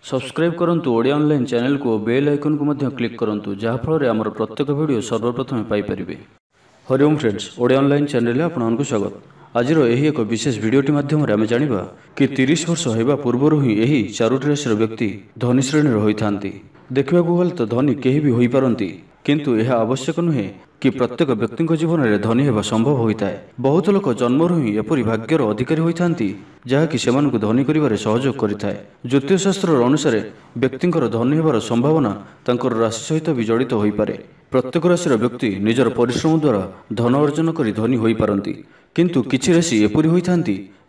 Subscribe करंतु Odia online channel को bell icon को मध्य क्लिक करंतु जहाँ फल आमर प्रत्येक वीडियो सर्वप्रथम Piper. Hariom friends, Odia online channel में आपको स्वागत। आज एक विशेष वीडियोटी माध्यम आम जाना कि 30 वर्ष होगा पूर्वर ही यही चारोटी राशि व्यक्ति धनी श्रेणी होता। देखा गले तो धनी कहीं भी हो पारती, किंतु यह आवश्यक नुहे कि प्रत्येक व्यक्ति जीवन में धनी होगा संभव होता है। बहुत लोक जन्मरू ही एपरी भाग्यर अधिकारी होता जहाँकि से धनी कर सहयोग करता है। ज्योतिष शास्त्र अनुसार व्यक्ति धनी होवार संभावना तांकर राशि सहित भी जड़ित हो पारे। प्रत्येक राशि व्यक्ति निजर परिश्रम द्वारा धन अर्जन कर धनी हो पारती, किंतु किछि राशि एपरी होता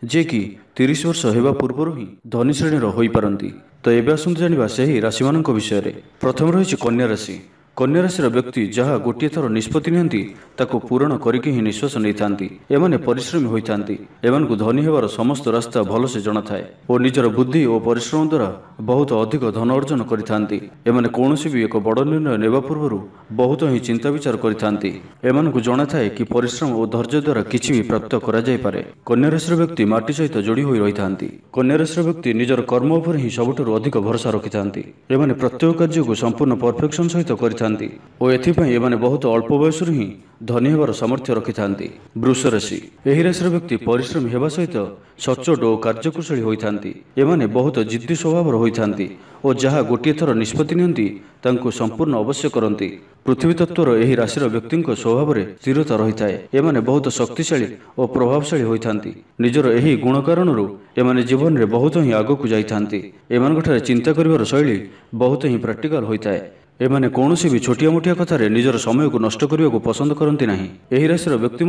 जे कि 30 वर्ष होगा पूर्व ही धनी श्रेणी हो पारती। तो एबे आसंतु जानिबा सेही राशि मानक विषय रे। प्रथम रही कन्या राशि। कन्या राशि व्यक्ति जहाँ गोटे थर निष्पत्ति नियंती ताको पूरण करके ही निश्वास नहीं थांती। एमाने परिश्रमी होइथांती। एमानकु धनी होवार समस्त रास्ता भल से जଣା थाए और निजर बुद्धि और परिश्रम द्वारा बहुत अधिक धन अर्जन करिथांती। एमाने कोनोसी भी एक बड़ निर्णय नेबा पूर्व बहुत ही चिंता विचार करिथांती। एमानकु जଣା थाए कि परिश्रम और धैर्य द्वारा किछि भी प्राप्त करा जाय पारे। कन्या राशि व्यक्ति माटी सहित जोड़ी होई रहिथांती। कन्या राशि व्यक्ति निजर कर्म उपर ही सबुठारु अधिक भरोसा रखिथांती। एमाने प्रत्येक कार्य को संपूर्ण परफेक्शन सहित करिथांती और एथिपाई एमाने बहुत अल्प बयस ही धनी होवार सामर्थ्य रखिथांती। वृष राशि। एही राशि व्यक्ति परिश्रमी हेबा सहित सचोट और कार्यकुशली होइथांती। एमाने बहुत जिद्दी स्वभाव होइथांती और जहाँ गोटे थर निष्पत्ति नियंती तांको संपूर्ण अवश्य करती। पृथ्वी तत्वर एही राशि व्यक्ति स्वभाव में स्थिरता रही थाए। एमाने बहुत शक्तिशाली और प्रभावशाली होइथांती। निजर एही गुण कारणरू एमाने जीवन में बहुत ही आगकू जाइथांती। एमानकठारे चिंता करिवार शैली बहुत ही प्रैक्टिकल होइथाए। एमाने कौनसी भी छोटिया मोटिया कथार निजर समय को नष्ट करने को पसंद करती नहीं। एही राशि व्यक्ति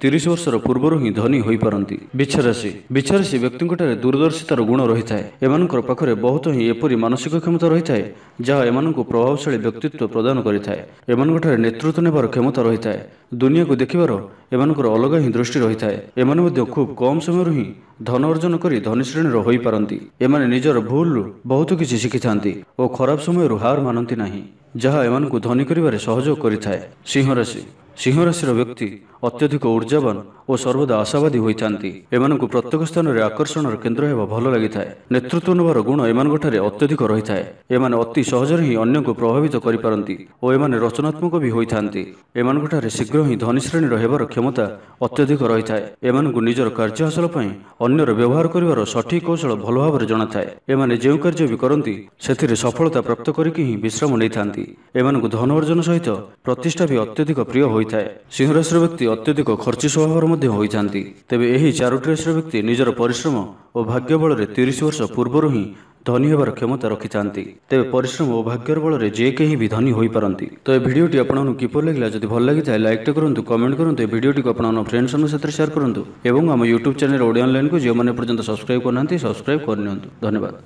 30 वर्षर पूर्वर ही धनी हो पारती। बिच्छा राशि। बिच्छा राशि व्यक्ति दूरदर्शितार गुण रही है। एमानकर पाखरे बहुत ही एपरी मानसिक क्षमता रही है जहाँ एमानकु प्रभावशाली व्यक्तित्व प्रदान करिथाए। एमानकठारे नेतृत्व नेबार क्षमता रही है। दुनिया को देखिबार एमानकर अलग ही दृष्टि रही है। एमाने मध्य खूब कम समय ही धन अर्जन कर धनी श्रेणी हो पारती। एमाने निजर भूल बहुत किसी शिखिथांती और खराब समय हार मानती नहीं, जहाँ एमानकु धनी करिबारे सहयोग करिथाए। सिंह राशि। सिंह राशि व्यक्ति अत्यधिक ऊर्जावान और सर्वदा आशावादी होइथांती। एमानकु प्रत्येक स्थान में आकर्षण केन्द्र हेबा भल लागिथाए। नेतृत्व नेबार गुण एमानकठारे अत्यधिक रही है। एमाने अति सहजरे ही अन्य को प्रभावित करि पारंती और एमाने रचनात्मक भी होइथांती। एमानकठारे शीघ्र ही धनी श्रेणी हेबार क्षमता अत्यधिक रही है। एमानकु निजर कार्य हासिल पई अन्यर व्यवहार करिवार सठिक कौशल भल भाव जଣା थाए। एमाने जेउ कार्य भी करंती सेथिरे सफलता प्राप्त करिकि ही विश्राम नैथांती। एमानकु धन अर्जन सहित प्रतिष्ठा भी अत्यधिक प्रिय होइथाए। सिंह राशि व्यक्ति अत्यधिक खर्ची स्वभाव मध्य होइथांती। तेबे एही चारोटी राशि व्यक्ति निजर परिश्रम और भाग्य बल 30 वर्ष पूर्व ही धनी होवार क्षमता रखिथांती। तेबे परिश्रम और भाग्यर बल जे केही भी धनी होई पारंती। तो ए वीडियोटी आपनकु किपर लागला जदि भल लागिथाय लाइक टे करंतु, कमेंट करंतु, ए वीडियोटी को आपन फ्रेंड्स साथ शेयर करंतु एवं हम यूट्यूब चैनल ओडिया ऑनलाइन को जे माने पर्यंत सब्सक्राइब करनांती सब्सक्राइब करनियंतु। धन्यवाद।